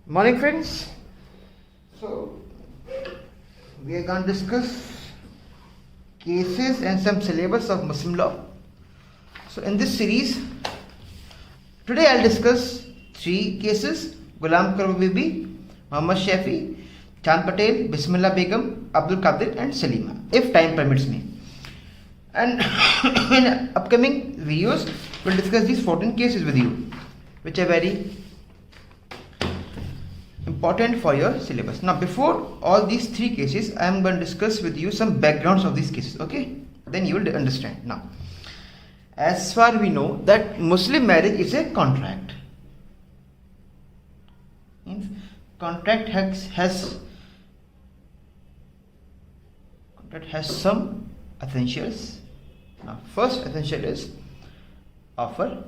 Morning, friends. So, we are going to discuss cases and some syllabus of Muslim law. So, in this series, today I'll discuss three cases: Ghulam Qurba Bibi, Muhammad Shafi, Chand Patel, Bismillah Begum, Abdul Qadir, and Salima, if time permits me. And in upcoming videos, we'll discuss these 14 cases with you, which are very important for your syllabus. Now, before all these three cases, I am going to discuss with you some backgrounds of these cases. Okay, then you will understand. Now, as far we know that Muslim marriage is a contract. Means contract has some essentials. Now, first essential is offer,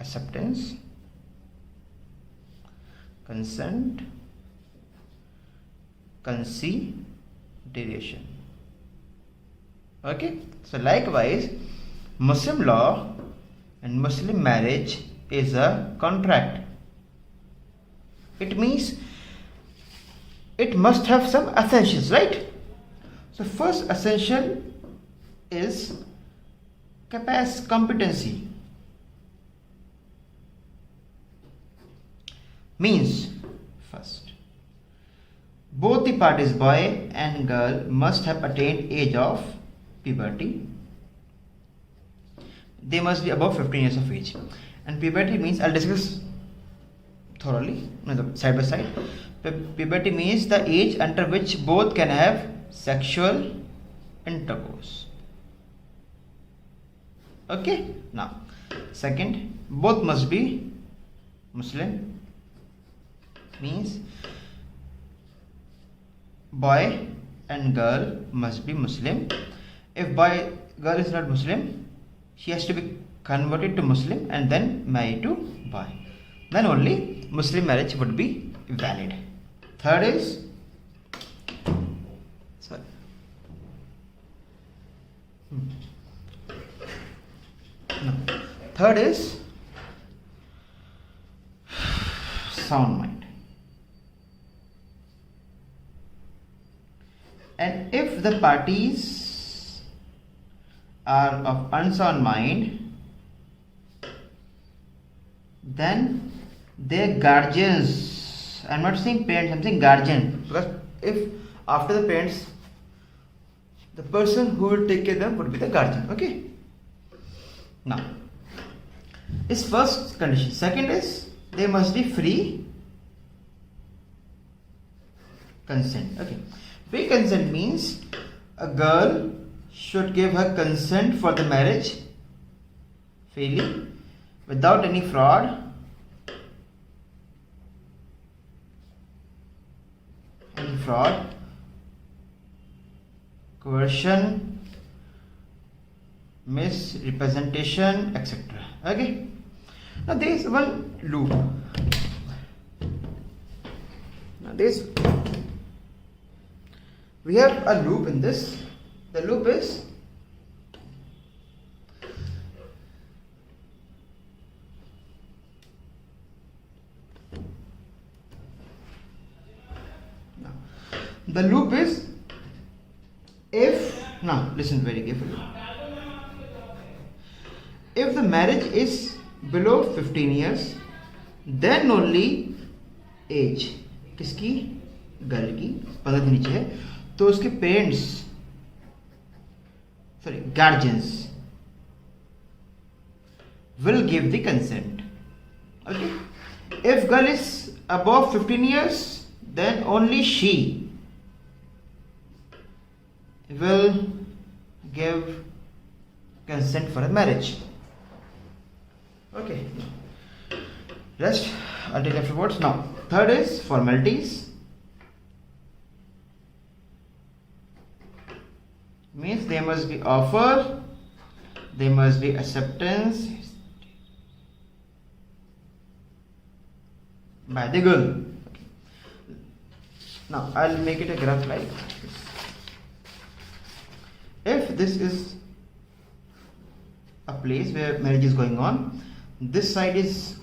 acceptance, consent, consideration. Okay, so likewise, Muslim law and Muslim marriage is a contract. It means it must have some essentials, right? So first essential is competency. Means, first, both the parties, boy and girl, must have attained age of puberty. They must be above 15 years of age. And puberty means, I'll discuss thoroughly, side by side. Puberty means the age under which both can have sexual intercourse. Okay, now, second, both must be Muslim. Means boy and girl must be Muslim. If girl is not Muslim, she has to be converted to Muslim and then married to boy. Then only Muslim marriage would be valid. Third is Third is sound mind. And if the parties are of unsound mind, then their guardians, I'm not saying parents, I'm saying guardian, because if after the parents, the person who will take care of them would be the guardian. Okay, now is first condition. Second is they must be free consent. Okay, free consent means a girl should give her consent for the marriage freely, without any fraud, coercion, misrepresentation, etc. Okay, now there is one loop. We have a loop in this. The loop is if, now listen very carefully, if the marriage is below 15 years, then only age किसकी, girl की 15 के नीचे है तो उसके parents, guardians will give the consent. Okay, if girl is above 15 years, then only she will give consent for a marriage. Okay, rest I'll take afterwards. Now, third is formalities. Means there must be offer, there must be acceptance by the girl. Okay. Now I'll make it a graph like this. If this is a place where marriage is going on, this side is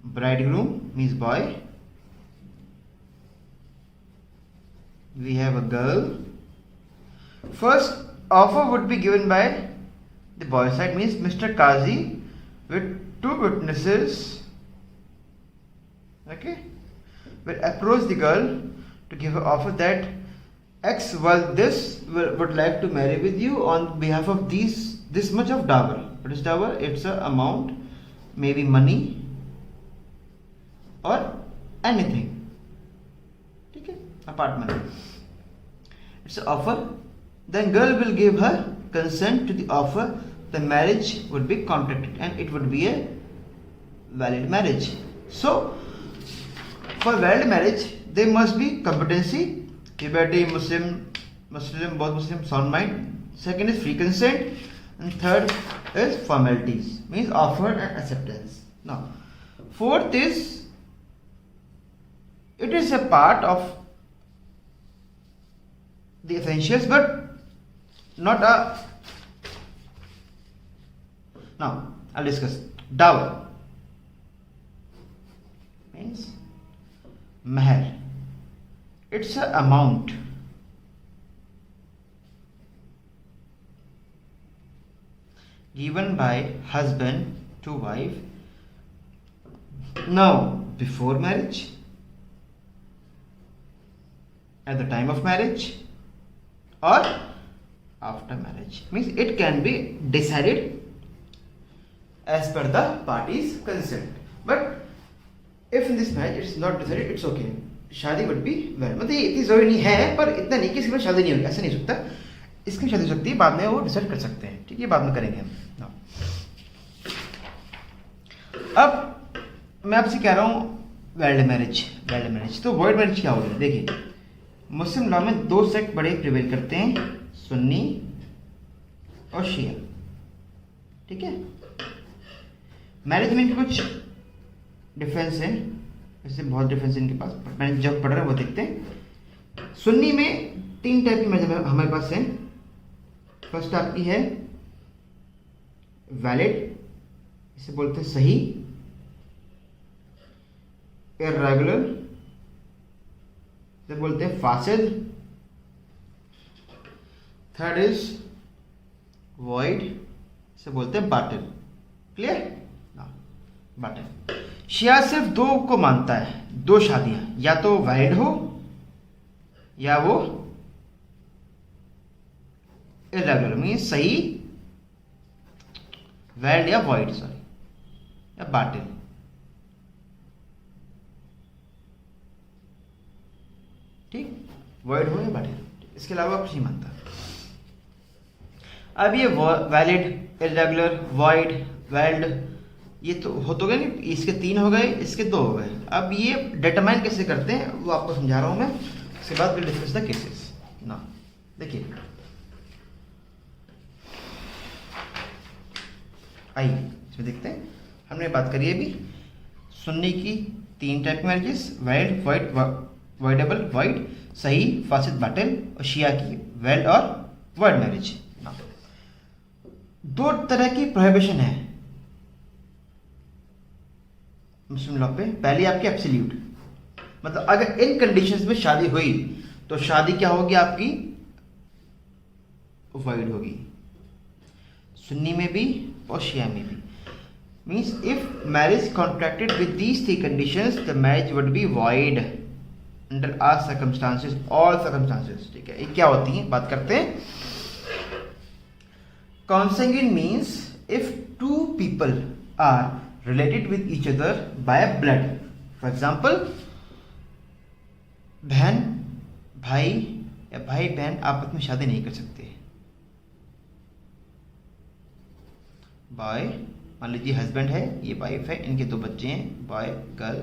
bridegroom means boy, we have a girl. First offer would be given by the boy side, means Mr. Qazi with 2 witnesses, okay, will approach the girl to give her offer that X would like to marry with you on behalf of this much of dower. What is dower? It's a amount, maybe money or anything, okay, apart money. It's an offer. Then girl will give her consent to the offer. The marriage would be contracted and it would be a valid marriage. So for valid marriage there must be competency, puberty, Muslim, both Muslim, sound mind. Second is free consent, and third is formalities, means offer and acceptance. Now fourth is, it is a part of the essentials but not a. Now I'll discuss dower means mahar. It's a amount given by husband to wife now before marriage, at the time of marriage, or after marriage. Means it can be decided as per the party's consent. But if in this marriage it's not decided, it's okay. शादी would be well, मतलब ये इतनी जरूरी नहीं है, पर इतना नहीं कि इसके बाद शादी नहीं होगी, ऐसा नहीं हो सकता. इसकी शादी हो सकती है, बाद में वो डिसाइड कर सकते हैं, ठीक है, बाद में करेंगे हम. अब मैं आपसे कह रहा हूँ वैलिड मैरिज. तो वॉइड मैरिज क्या होगी? देखिए मुस्लिम लॉ में 2 सेक्ट बड़े प्रिवेल करते हैं, सुन्नी और शिया, ठीक है. मैरिज में इनके कुछ डिफरेंस है, इससे बहुत डिफरेंस है इनके पास, मैंने जब पढ़ रहा है वो देखते हैं. सुन्नी में 3 टाइप की मैरिज हमारे पास है. फर्स्ट आपकी है वैलिड, इसे बोलते हैं सही. इर्रेगुलर इसे बोलते हैं फासिद. थर्ड इज वॉइड, इसे बोलते हैं बाटिल. क्लियर? बाटिल. शिया सिर्फ 2 को मानता है, 2 शादियां, या तो वैलिड हो या वो इर्रेगुलर, मीन्स सही, वैलिड या वॉइड, सॉरी, या बाटिल. ठीक, वॉइड हो या बाटिल, इसके अलावा कुछ नहीं मानता. अब ये वैलिड, इर्रेगुलर, वॉइड, वैलिड, ये तो हो तो गए नहीं, इसके 3 हो गए, इसके 2 हो गए. अब ये डिटरमाइन कैसे करते हैं वो आपको समझा रहा हूं मैं, उसके बाद विल डिस्कस द केसेस. ना देखिए, आइए इसमें देखते हैं. हमने बात करी है अभी सुन्नी की 3 टाइप की marriages, valid, void, voidable, void, सही, फासिद, बाटिल, और शिया की वैलिड और वॉइड मैरिज. 2 तरह की प्रोहिबिशन है मुस्लिम लॉ पे. पहली आपकी एब्सोल्यूट, मतलब अगर इन कंडीशंस में शादी हुई तो शादी क्या होगी आपकी? वॉइड होगी, सुन्नी में भी और शिया में भी. Means if marriage contracted with these 3 conditions the marriage would be void under all circumstances, all circumstances. ठीक है, ये क्या होती है बात करते हैं. Consanguine means if 2 people are related with each other by blood. For example, बहन भाई या भाई बहन आपस में शादी नहीं कर सकते. बॉय, मान लीजिए हस्बैंड है, ये वाइफ है, इनके 2 बच्चे हैं, boy girl.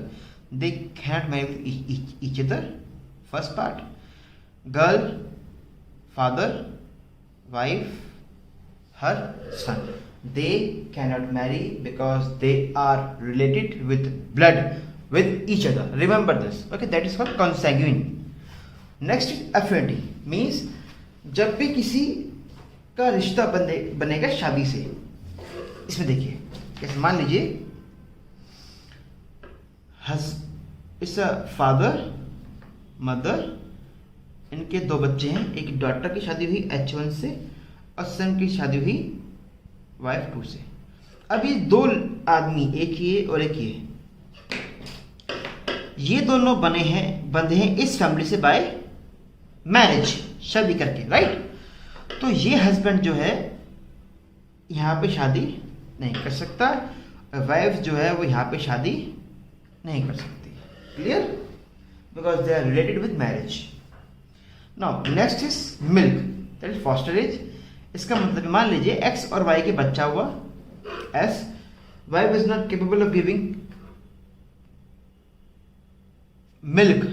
They cannot marry with each other. First part, girl father, wife her son, they cannot marry because they are related with blood with each other. Remember this, okay? That is called consanguine. Next is affinity, means जब भी किसी का रिश्ता बनेगा शादी से. इसमें देखिए, जैसे मान लीजिए इस फादर मदर, इनके 2 बच्चे हैं, एक डॉटर की शादी हुई H1 से और सन की शादी हुई वाइफ 2 से। अब ये 2 आदमी, एक ये और एक ये दोनों बंधे हैं इस फैमिली से बाय मैरिज, शादी करके, राइट। तो ये हस्बैंड जो है यहाँ पे शादी नहीं कर सकता, वाइफ जो है वो यहाँ पे शादी नहीं कर सकती, clear, because they are related with marriage. Now next is milk, that is fosterage. इसका मतलब मान लीजिए एक्स और वाई के बच्चा हुआ एस, wife is not capable of giving milk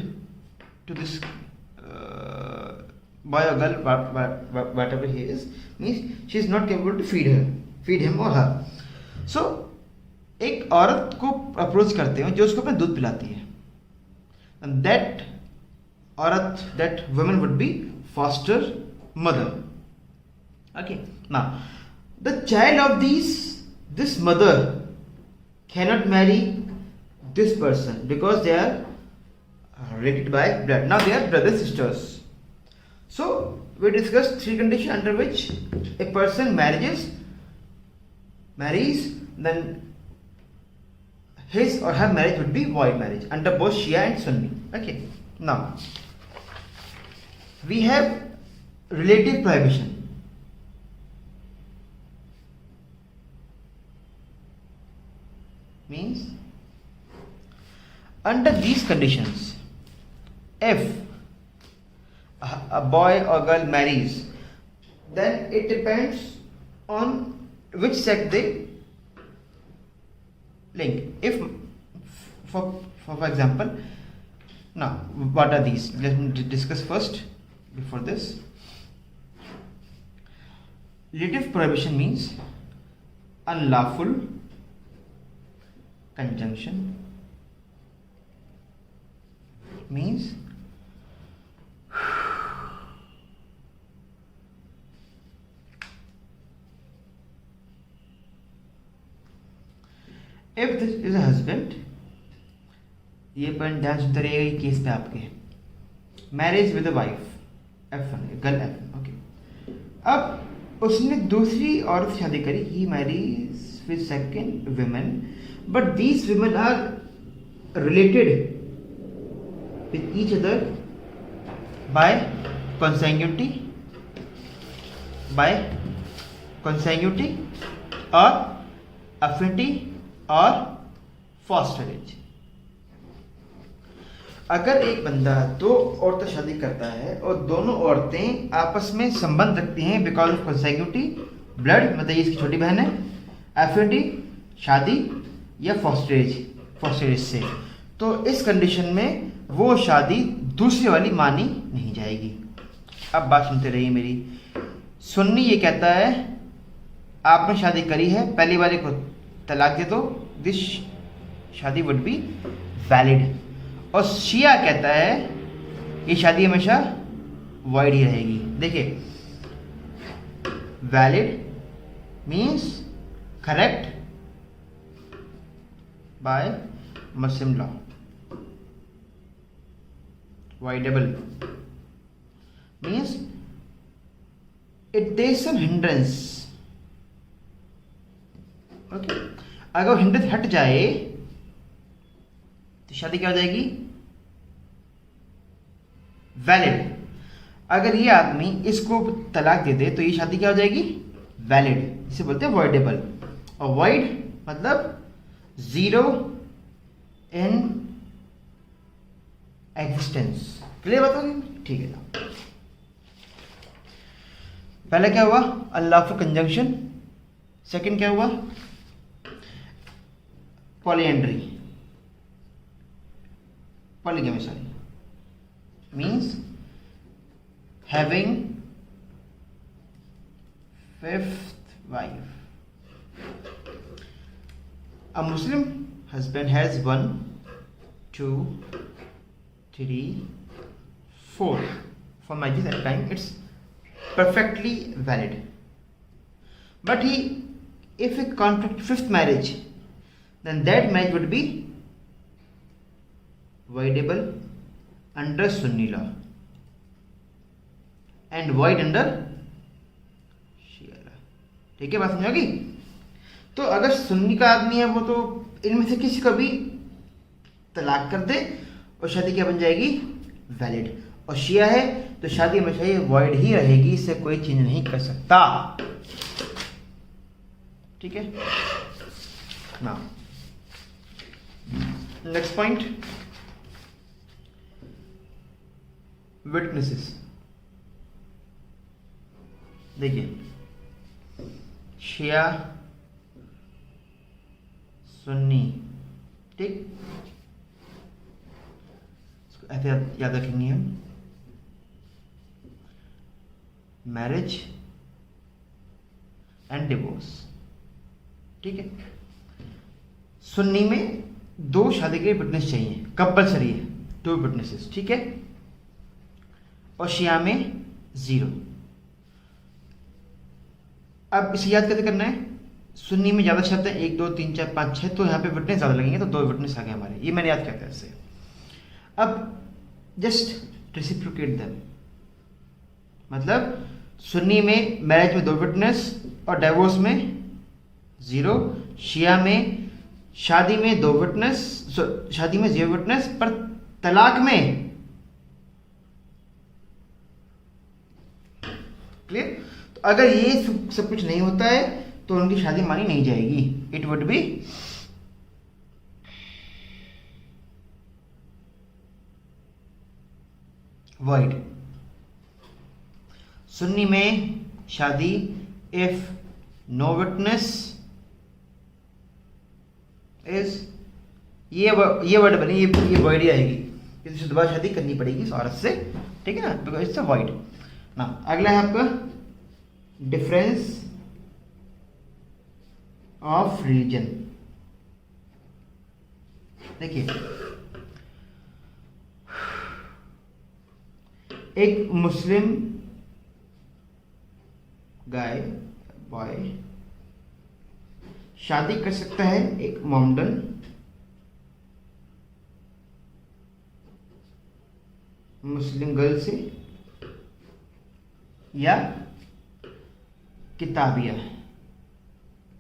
to this boy or girl, whatever he is, means she is not capable to feed him or her. So एक औरत को अप्रोच करते हैं जो उसको अपना दूध पिलाती है, and that woman would be foster mother. Okay, now the child of this mother cannot marry this person because they are related by blood. Now they are brothers sisters. So we discussed 3 conditions under which a person marries, then his or her marriage would be void marriage under both Shia and Sunni. Okay, now we have relative prohibition. Means under these conditions, if a boy or girl marries, then it depends on which sex they link. If for example, now what are these? Let me discuss first before this. Relative prohibition means unlawful conjunction, means if this is a husband, ये point ध्यान सुनते रहिएगा case पे आपके, marriage with a wife F1, girl F1, okay. अब उसने दूसरी औरत शादी करी, he marries with second women, but these women are related with each other by consanguinity और affinity और फॉस्टरेज। अगर एक बंदा 2 औरतें शादी करता है और दोनों औरतें आपस में संबंध रखती हैं बिकॉज ऑफ कंसेक्यूटिव ब्लड, मतलब ये इसकी छोटी बहन है, एफिनिटी शादी या फॉस्टरेज से, तो इस कंडीशन में वो शादी दूसरी वाली मानी नहीं जाएगी। अब बात सुनते रहिए मेरी। सुन्नी ये कहता है आपने शादी करी है, पहली वाले को तलाक दे दो, दिस शादी वुड बी वैलिड। और शिया कहता है ये शादी हमेशा वॉइड ही रहेगी। देखिए, valid means correct by Muslim law, voidable means it takes some hindrance, okay। अगर हिंड्रेंस हट जाए तो शादी क्या हो जाएगी, वैलिड। अगर ये आदमी इसको तलाक दे दे तो ये शादी क्या हो जाएगी, वैलिड। इसे बोलते हैं वॉइडेबल। और वॉइड मतलब जीरो इन एग्जिस्टेंस। क्लियर बात होगी, ठीक है ना। पहले क्या हुआ, अनलॉफुल कंजंक्शन। सेकंड क्या हुआ, polyandry, polygamy sorry, means having fifth wife. A Muslim husband has 1, 2, 3, 4. For marriages at time it's perfectly valid. But if he contract fifth marriage, then that marriage would be voidable under Sunni law and void under Shia law। ठीक है, बात समझ आ गई? तो अगर सुन्नी का आदमी है वो तो इनमें से किसी को भी तलाक कर दे और शादी क्या बन जाएगी? वैलिड। और शिया है तो शादी हमेशा ये वॉइड ही रहेगी, इससे कोई चेंज नहीं कर सकता। ठीक है ना? Next point, witnesses. देखिए, शिया, सुन्नी, ठीक, ऐसे याद रखेंगे हम। मैरिज एंड डिवोर्स, ठीक है। सुन्नी में 2 शादी के विटनेस चाहिए, कंपलसरी है, 2 विटनेसेस, ठीक है। और शिया में 0। अब इसे याद कैसे करना है? सुन्नी में ज़्यादा शब्द है, 1 2 3 4 5 6, तो यहाँ पे विटनेस ज़्यादा लगेंगे, तो 2 विटनेस आ गए हमारे, ये मैंने याद किया था इससे। अब जस्ट रेसिप्रोकेट देम, मतलब सुन्नी में मैरिज में 2 विटनेस और डाइवोर्स में 0, शिया में शादी में 2 विटनेस, शादी में 0 विटनेस, पर तलाक में, क्लियर? तो अगर ये सब कुछ नहीं होता है तो उनकी शादी मानी नहीं जाएगी, it would be void। Sunni में शादी इफ नो विटनेस इज, ये वर्ड बनी, ये void ही आएगी, इससे दोबारा शादी करनी पड़ेगी इस औरत से, ठीक है ना, बिकॉज इट्स अ void ना। अगला है आपका डिफरेंस ऑफ रिलीजन। देखिए, एक मुस्लिम गाय बॉय शादी कर सकता है एक मोमडन मुस्लिम गर्ल से, या किताबिया।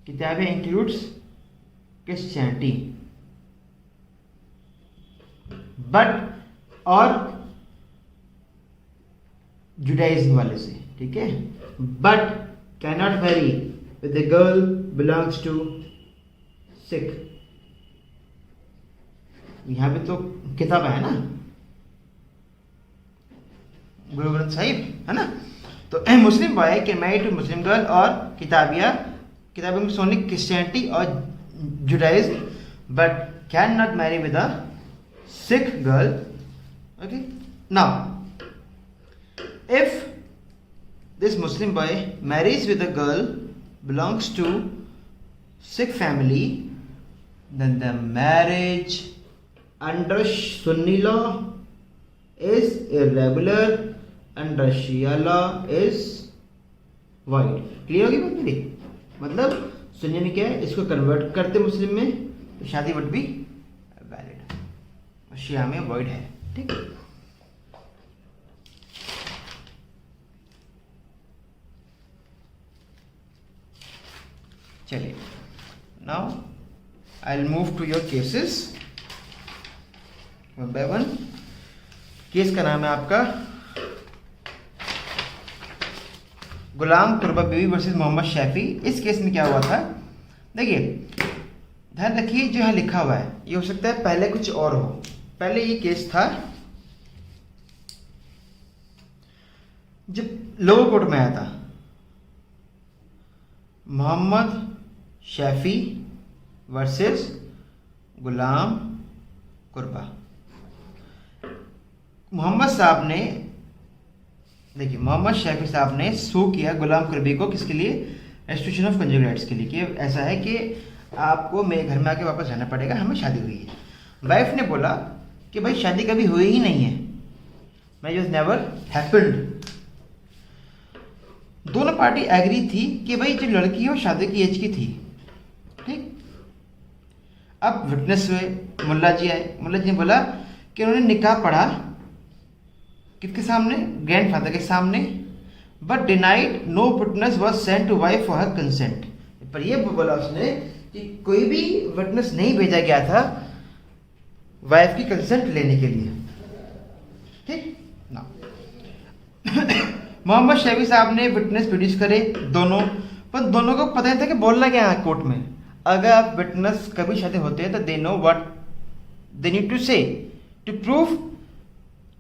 किताबिया इंक्लूड्स क्रिश्चियनिटी, बट और जुडाइज्म वाले से, ठीक है। But can not marry with a girl belongs to Sikh. यहां पे तो किताब है ना, गुरु ग्रंथ साहिब है ना। तो a Muslim boy can marry to Muslim girl, और किताबिया में ओनली क्रिश्चियनिटी और Judaism, but can not marry with a Sikh girl. Okay, now if this Muslim boy marries with a girl belongs to Sikh family, then the marriage under Sunni law is irregular, under Shia law is void। Clear होगी बात मेरी? मतलब सुन्नी में क्या है, इसको convert करते मुस्लिम में तो शादी वुड बी वैलिड, शिया में void है, ठीक है। चलिए, now I will move to your cases one by one. Case का नाम है आपका गुलाम कुर्बा बीवी वर्सेस मोहम्मद शैफी। इस केस में क्या हुआ था, देखिए ध्यान रखिए, जो यहाँ लिखा हुआ है ये हो सकता है पहले कुछ और हो। पहले ये केस था जब लोअर कोर्ट में आया था, मोहम्मद शैफी वर्सेस गुलाम कुर्बा। मोहम्मद साहब ने, देखिए मोहम्मद शैफी साहब ने सू किया गुलाम कुर्बी को, किसके लिए? रेस्टिट्यूशन ऑफ कंजुगल राइट्स के लिए, कि ऐसा है कि आपको मेरे घर में आके वापस जाना पड़ेगा, हमें शादी हुई है। वाइफ ने बोला कि भाई शादी कभी हुई ही नहीं है, मैरिज वाज नेवर हैपेंड। दोनों पार्टी एग्री थी कि भाई जो लड़की है वो शादी की एज की थी, ठीक। अब विटनेस हुए, मुल्ला जी आए, मुल्ला जी ने बोला कि उन्होंने निकाह पढ़ा किसके सामने, ग्रैंडफादर के सामने, but denied no witness was sent to wife for her consent. पर ये बोला उसने कि कोई भी विटनेस नहीं भेजा गया था वाइफ की कंसेंट लेने के लिए। ठीक ना। मोहम्मद शफी साहब ने विटनेस प्रोड्यूस करे दोनों, पर दोनों को पता नहीं था कि बोलना क्या है कोर्ट में। अगर आप विटनेस कभी शादी होते हैं तो they know what they need to say to prove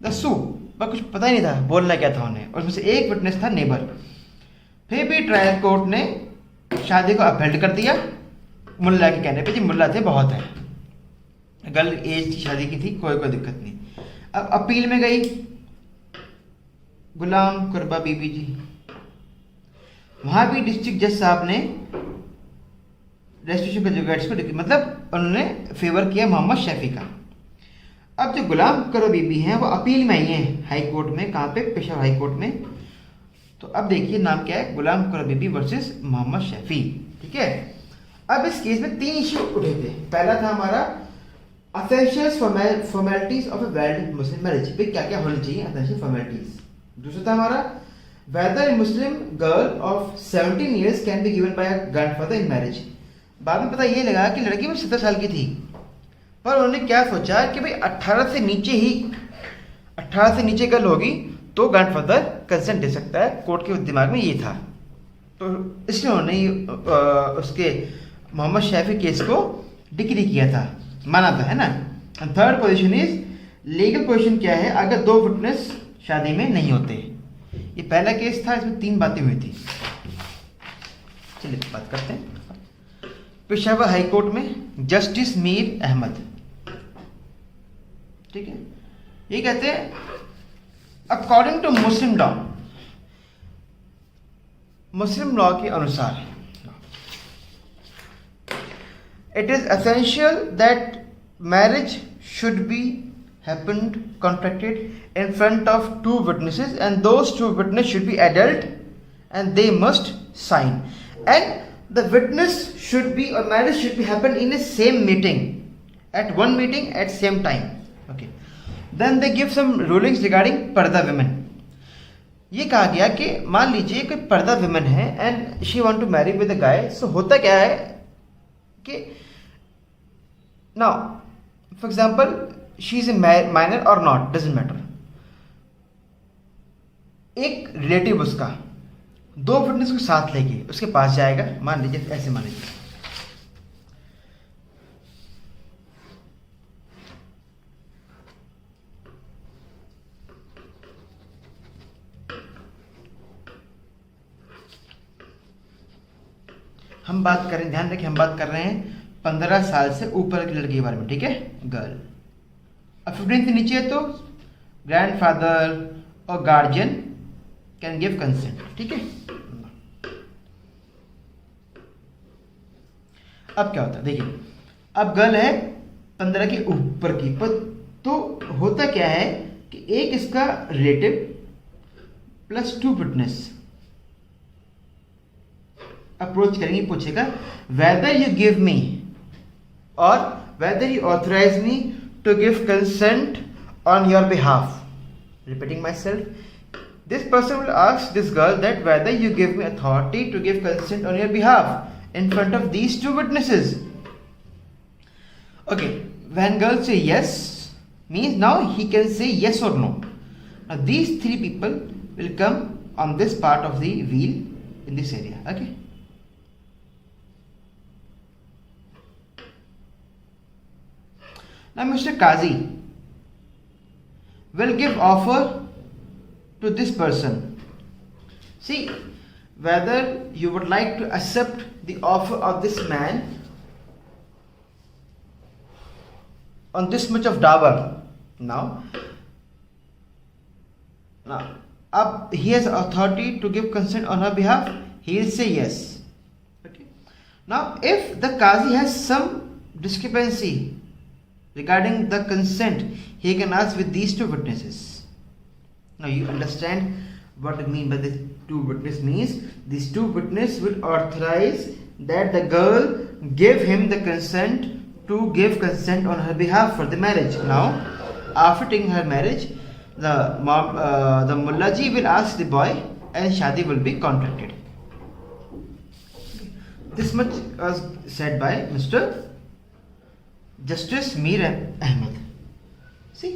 the sue, पर कुछ पता ही नहीं था बोलना क्या था उन्हें। और उसमें से एक विटनेस था नेबर। फिर भी ट्रायल कोर्ट ने शादी को अपहेल्ड कर दिया मुल्ला के कहने पे, जी मुल्ला थे बहुत है, गर्ल एज की शादी की थी, कोई दिक्कत नहीं। अब अपील में गई गुलाम कुरबा बीबी जी, वहां भी डिस्ट्रिक्ट जज साहब ने रेस्टिट्यूशन का जो गाइड्स को मतलब उन्होंने फेवर किया मोहम्मद शफी का। अब जो गुलाम कुरबा बीबी हैं वो अपील में आई हैं हाई कोर्ट में, कहाँ पे, पेशावर हाई कोर्ट में। तो अब देखिए नाम क्या है, गुलाम कुरबा बीबी वर्सेस मोहम्मद शफी। ठीक है। अब इस केस में 3 इश्यू उठे थे। पहला था हमारा essential formalities of a valid Muslim marriage, पे क्या क्या होनी चाहिए असेंशियल फॉर्मेलिटीज। दूसरा था हमारा whether Muslim girl of 17 years can be given by a grandfather in marriage. बाद में पता ये लगा कि लड़की वो 17 साल की थी, पर उन्होंने क्या सोचा कि भाई 18 से नीचे गर्ल होगी तो ग्रैंडफादर कंसेंट दे सकता है। कोर्ट के दिमाग में ये था, तो इसलिए उन्होंने उसके मोहम्मद शफी केस को डिक्री किया था, माना था, है ना। Third position is legal position क्या है अगर 2 विटनेस शादी में नहीं होते। ये पहला केस था, इसमें 3 बातें हुई थी। चलिए बात करते हैं। पेशावर हाई कोर्ट में जस्टिस मीर अहमद, ठीक है, ये कहते हैं अकॉर्डिंग टू मुस्लिम लॉ के अनुसार it is essential that marriage should be happened contracted in front of 2 witnesses and those 2 witnesses should be adult and they must sign, and the witness should be or marriage should be happen in a same meeting, at one meeting at same time. Okay, then they give some rulings regarding पर्दा women. ये कहा गया कि मान लीजिए कोई पर्दा women है and she want to marry with a guy, so होता क्या है कि now for example she is a minor or not, doesn't matter. एक रिलेटिव उसका 2 विटनेस को साथ लेके उसके पास जाएगा, मान लीजिए ऐसे, मान लीजिए हम बात करें, ध्यान रखिए हम बात कर रहे हैं 15 साल से ऊपर की लड़की के बारे में, ठीक है, गर्ल। अब 15 से नीचे है तो ग्रैंडफादर और गार्जियन कैन गिव कंसेंट, ठीक है। अब क्या होता है देखिए, अब गर्ल है 15 के ऊपर की, पर तो होता क्या है कि एक इसका रिलेटिव प्लस 2 विटनेस अप्रोच करेंगे, पूछेगा वेदर यू गिव मी और whether you authorize me to give consent on your behalf. Repeating myself, this person will ask this girl that whether you give me authority to give consent on your behalf in front of these 2 witnesses. Okay, when girl say yes, means now he can say yes or no. Now these 3 people will come on this part of the wheel in this area. Okay. Now Mr. Qazi will give offer to this person. See whether you would like to accept the offer of this man on this much of dawah. Now up he has authority to give consent on her behalf, he will say yes. Okay. Now if the Qazi has some discrepancy regarding the consent, he can ask with these 2 witnesses. Now you understand what I mean by this 2 witness means. These 2 witnesses will authorize that the girl give him the consent to give consent on her behalf for the marriage. Now after taking her marriage, the mullaji will ask the boy and shadi will be contracted. This much was said by Mr. Justice Mir Ahmed. See,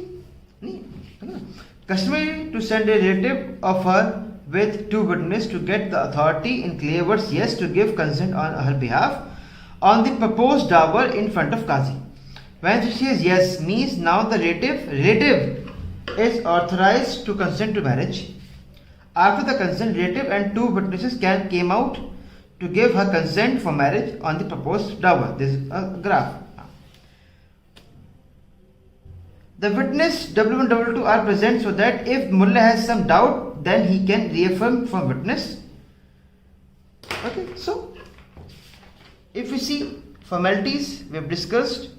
customary to send a relative of her with two witnesses to get the authority in clear words yes to give consent on her behalf on the proposed dower in front of Qazi. When she says yes, means now the relative is authorized to consent to marriage. After the consent, relative and two witnesses came out to give her consent for marriage on the proposed dower. This is a graph. The witness W1, W2 are present so that if Mullah has some doubt, then he can reaffirm from witness. Okay, so if we see formalities we have discussed,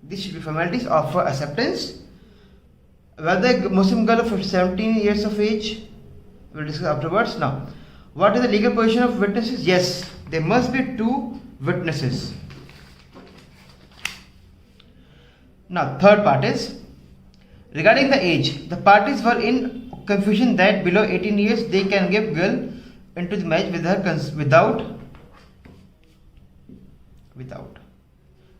these should be formalities of acceptance. Whether a Muslim girl of 17 years of age, we will discuss afterwards. Now, what is the legal position of witnesses? Yes, there must be two witnesses. Now, third part is regarding the age. The parties were in confusion that below 18 years they can give girl into the marriage with her without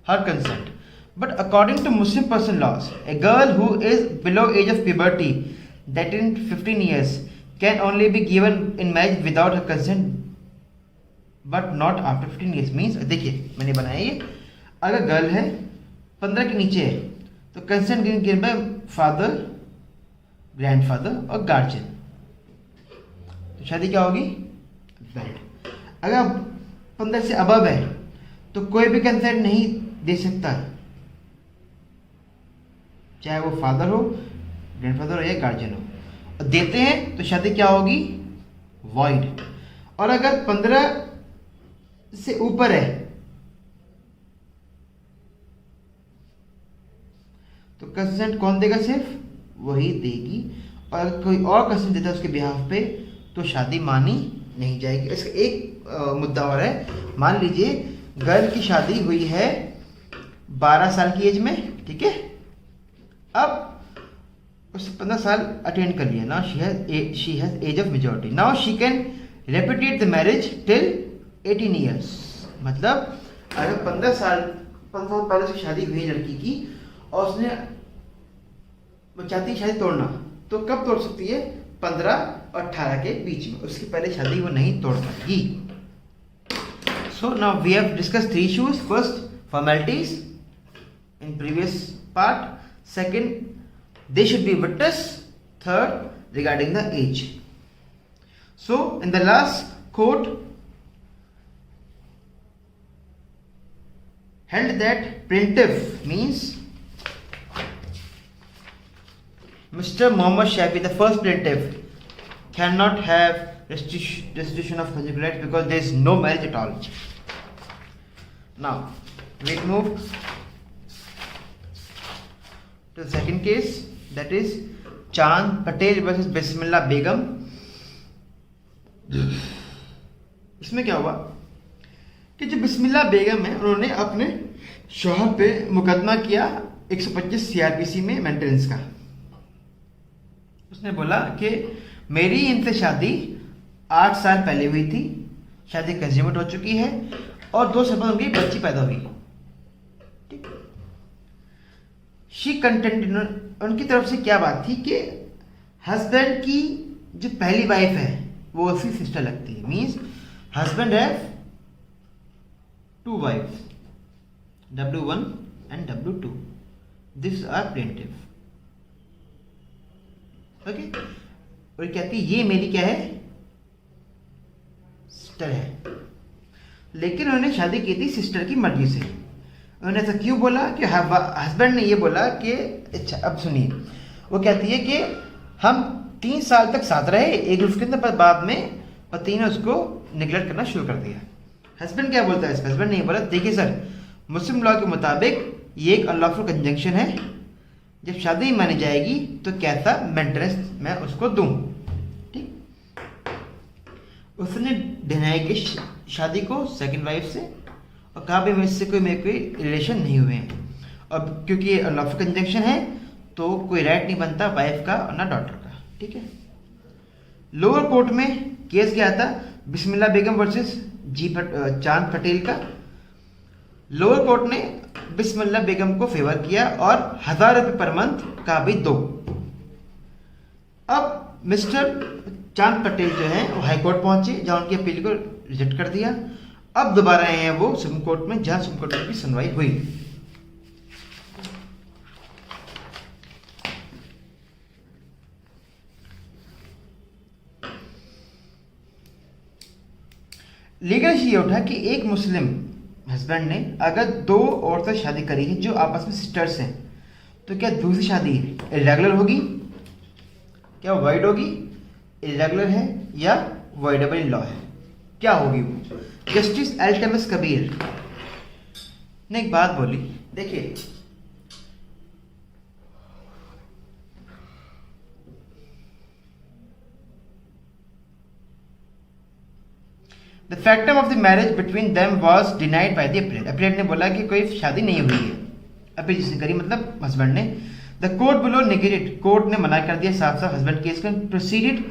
her consent. But according to Muslim person laws, a girl who is below age of puberty, that in 15 years, can only be given in marriage without her consent, but not after 15 years. Means देखिए मैंने बनाया ये, अगर girl है 15 के नीचे है तो consent given by father, grandfather और गार्जियन, तो शादी क्या होगी? वैलिड। अगर 15 से अबव है तो कोई भी कंसेंट नहीं दे सकता, चाहे वो फादर हो, ग्रैंडफादर हो या गार्जियन हो, और देते हैं तो शादी क्या होगी? वॉइड। और अगर 15 से ऊपर है तो कंसेंट कौन देगा? सिर्फ वही देगी, और अगर कोई और कंसेंट देता है उसके बिहाफ पे तो शादी मानी नहीं जाएगी। इसका एक मुद्दा और है, मान लीजिए गर्ल की शादी हुई है 12 साल की एज में, ठीक है, अब उसने 15 साल अटेंड कर लिया, now she has age of majority, now she can repudiate the marriage till 18 years. मतलब अगर 15 साल पहले से शादी हुई लड़की की और उसने चाहती है शादी तोड़ना, तो कब तोड़ सकती है? 15 और 18 के बीच में, उसके पहले शादी वो नहीं तोड़ पाएगी। So now we have discuss 3 issues. First, formalities in previous part. Second, they should be witness. Third, regarding the age. So in the last court held that plaintiff means Mr. Muhammad Shafi, the first plaintiff, cannot have restitution of conjugal rights because there is no marriage at all. Now we move to the second case, that is Chand Patel versus Bismillah Begum. इसमें क्या हुआ कि जो बिस्मिल्लाह बेगम है उन्होंने अपने शौहर पे मुकदमा किया 125 CRPC में मेंटेनेंस का। उसने बोला कि मेरी इनसे शादी 8 साल पहले हुई थी, शादी कंज्यूमेट हो चुकी है और 2 साल बाद उनकी बच्ची पैदा हुई। शी कंटेंट, उनकी तरफ से क्या बात थी कि हस्बैंड की जो पहली वाइफ है वो उसकी सिस्टर लगती है। Means husband have 2 wifes, W1 and W2, this are plaintiff. Okay, और कहती है ये मेरी क्या है? सिस्टर है। लेकिन उन्होंने शादी की थी सिस्टर की मर्जी से। उन्होंने ऐसा क्यों बोला कि हस्बैंड ने ये बोला कि अच्छा, अब सुनिए, वो कहती है कि हम 3 साल तक साथ रहे एक दूसरे के, पर बाद में पति ने उसको निगलेक्ट करना शुरू कर दिया। हस्बैंड क्या बोलता है? हस्बैंड ने ये बोला, देखिए सर, मुस्लिम लॉ के मुताबिक ये एक अनलॉफुल कंजंक्शन है, जब शादी मानी जाएगी तो कैसा मेंटेनेंस मैं उसको दूं। ठीक, उसने डिनाई की शादी को सेकंड वाइफ से और कहा भी मेरे से मेरे कोई रिलेशन नहीं हुए हैं, और क्योंकि ये अनलॉफुल कंजंक्शन है तो कोई राइट नहीं बनता वाइफ का और ना डॉटर का, ठीक है। लोअर कोर्ट में केस क्या था, बिस्मिल्लाह बेगम वर्सेस चांद पटेल का। लोअर कोर्ट ने बिस्मिल्लाह बेगम को फेवर किया और 1000 रुपये पर मंथ का भी दो। अब मिस्टर चांद पटेल जो है वो हाई कोर्ट पहुंचे, जहां उनकी अपील को रिजेक्ट कर दिया। अब दोबारा आए हैं वो सुप्रीम कोर्ट में, जहां सुप्रीम कोर्ट में की सुनवाई हुई। लीगल इशू ये उठा कि एक मुस्लिम हस्बैंड ने अगर दो औरतें शादी करी है जो आपस में सिस्टर्स हैं, तो क्या दूसरी शादी इरेगुलर होगी, क्या वाइड होगी, इरेगुलर है या वाइडेबल इन लॉ है, क्या होगी वो। जस्टिस एल्टमस कबीर ने एक बात बोली, देखिए the factum of the marriage between them was denied by the appellant. Appellant ने बोला कि कोई शादी नहीं हुई है, अपील जिसने करी मतलब हस्बैंड ने। The court below negated, court ने मना कर दिया साफ साफ हस्बैंड केस को, proceeded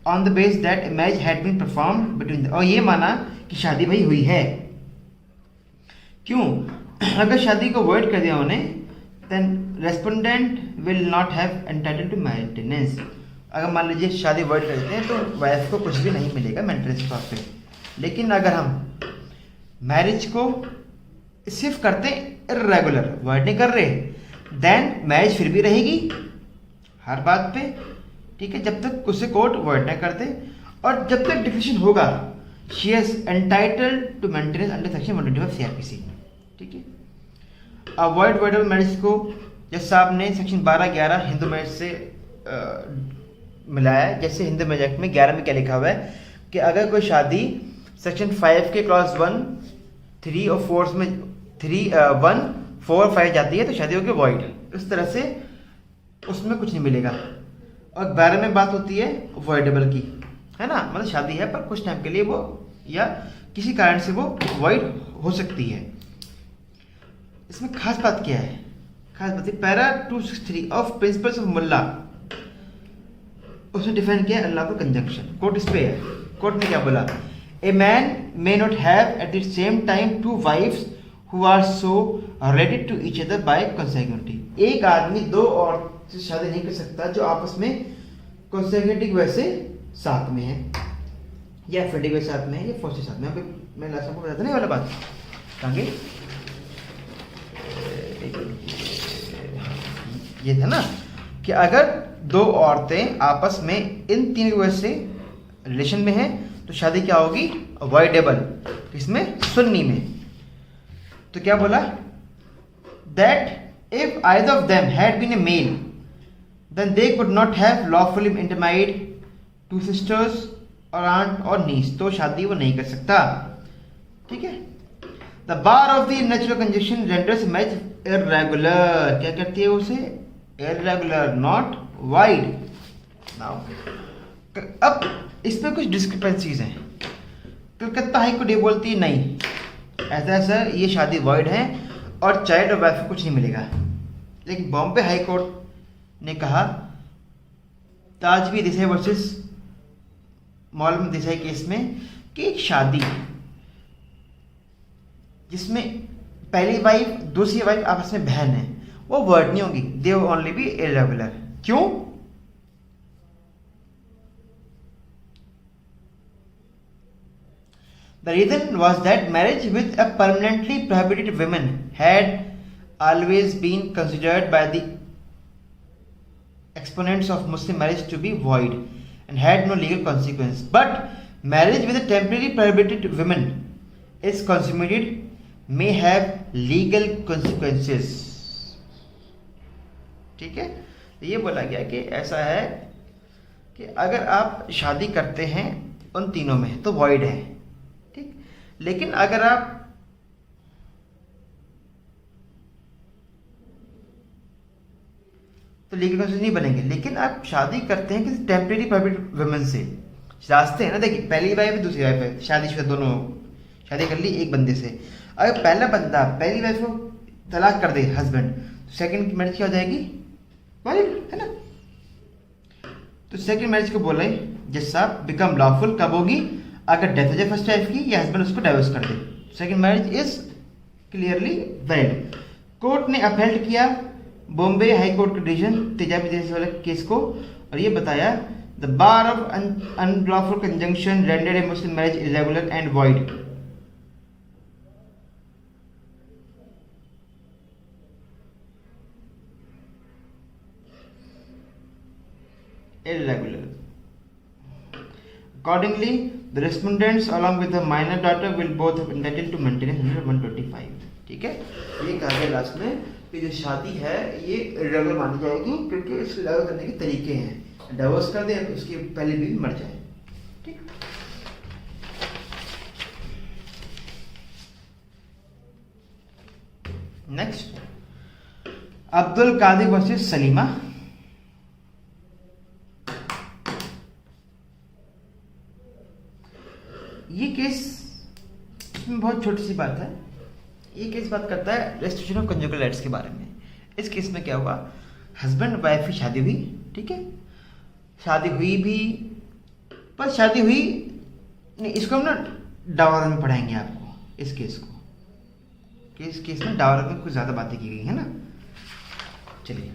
on the base that marriage had been performed between, और ये माना कि शादी भाई हुई है। क्यों, अगर शादी को वॉइड कर दिया उन्होंने, then respondent will not have entitle to maintenance. अगर मान लीजिए शादी वॉइड कर देते हैं तो वाइफ को कुछ भी नहीं मिलेगा मेंटेनेंस तौर पे। लेकिन अगर हम मैरिज को सिर्फ करते इरेगुलर, वॉइड नहीं कर रहे, देन मैरिज फिर भी रहेगी हर बात पे, ठीक है, जब तक उसे कोर्ट वॉइड नहीं करते। और जब तक डिफिनेशन होगा she is entitled to maintenance under section 125 CRPC, ठीक है। अवॉइड वॉइडेबल मैरिज को जज साहब ने सेक्शन 12-11 हिंदू मैरिज से मिलाया। जैसे हिंदू मैरिज एक्ट में 11 में क्या लिखा हुआ है कि अगर कोई शादी सेक्शन 5 के क्लॉज 1, 3 और 4 में 1, 4 और 5 जाती है तो शादी होगी वॉइड। इस तरह से उसमें कुछ नहीं मिलेगा। और 12 में बात होती है वॉइडेबल की, है ना, मतलब शादी है पर कुछ टाइम के लिए वो या किसी कारण से वो वॉइड हो सकती है। इसमें खास बात क्या है, खास बात है पैरा 263 ऑफ प्रिंसिपल्स ऑफ मुल्ला, उसने डिफाइन किया है अल्लाह को कंजंक्शन। कोर्ट इस पे है, कोर्ट ने क्या बोला, a man may not have at the same time 2 wifes who are so related to each other by consecutive. एक आदमी 2 औरत से शादी नहीं कर सकता जो आपस में कंसेक्यूटिव वजह से साथ में है, या एफिडेविट के साथ में है, या फौज के साथ में। अभी मैं लास्ट आपको बताता नहीं वाला बात कहेंगे, ये था ना कि अगर 2 औरतें आपस में इन 3 वजह से रिलेशन में हैं तो शादी क्या होगी, अवॉइडेबल। इसमें सुन्नी में तो क्या बोला, that if either of them had been a male then they could not have lawfully intermarried 2 sisters और आंट और नीस, तो शादी वो नहीं कर सकता, ठीक है। The bar of the natural conjunction renders marriage irregular, क्या करती है उसे, इरेगुलर नॉट वाइड। नाउ अब इसमें कुछ डिस्क्रिपेंसीज हैं। कलकत्ता हाई कोर्ट ये बोलती है नहीं, ऐसा ऐसा ये शादी वॉइड है और चाइल्ड और वाइफ को कुछ नहीं मिलेगा। लेकिन बॉम्बे हाई कोर्ट ने कहा ताजवी देसाई वर्सेस मौलवी देसाई केस में कि एक शादी जिसमें पहली वाइफ दूसरी वाइफ आपस में बहन है वो वर्ड नहीं होगी, they will only be irregular. क्यों, the reason was that marriage with a permanently prohibited woman had always been considered by the exponents of Muslim marriage to be void and had no legal consequence. But marriage with a temporarily prohibited woman is consummated may have legal consequences. ठीक है, ये बोला गया कि ऐसा है कि अगर आप शादी करते हैं उन तीनों में तो void है, ठीक। लेकिन अगर आप तो लीगल कॉन्सिक्वेंस नहीं बनेंगे। लेकिन आप शादी करते हैं किसी टेम्परेरी प्रोहिबिटेड वुमेन से, रास्ते हैं ना, देखिए पहली वाइफ है दूसरी वाइफ है, शादीशुदा दोनों शादी कर ली एक बंदे से। अगर पहला बंदा पहली वाइफ को तलाक कर दे हस्बैंड, तो सेकंड की मैरिज क्या हो जाएगी, वैलिड है ना। तो सेकंड मैरिज को बोला है जज साहब बिकम लॉफुल कब होगी, अगर डेथ हो जाए फर्स्ट वाइफ की या हस्बैंड उसको डाइवोर्स कर दे। Second marriage is clearly valid. Court ने अपहेल्ड किया बॉम्बे हाई कोर्ट के डिसीजन तेजाबी देश वाले केस को, और ये बताया the bar of unlawful conjunction rendered a Muslim marriage irregular and void. Irregular. Accordingly, the respondents along with the minor daughter will both have entitled to maintenance under 125. ठीक है, ये कहा गया लास्ट में कि जो शादी है ये इरेगुलर मानी जाएगी क्योंकि इसको लागू करने के तरीके हैं, डिवोर्स कर दे उसके पहले भी मर जाए। ठीक, नेक्स्ट अब्दुल कादिर वर्सेस सलीमा। ये केस इसमें बहुत छोटी सी बात है। ये केस बात करता है रेस्ट्रिक्शन ऑफ कंजुगल राइट्स के बारे में। इस केस में क्या हुआ, हस्बैंड वाइफ की शादी हुई, ठीक है, शादी हुई भी, पर शादी हुई नहीं, इसको हम ना डावर में पढ़ाएंगे आपको इस केस को। केस में डावर में कुछ ज़्यादा बातें की गई है ना। चलिए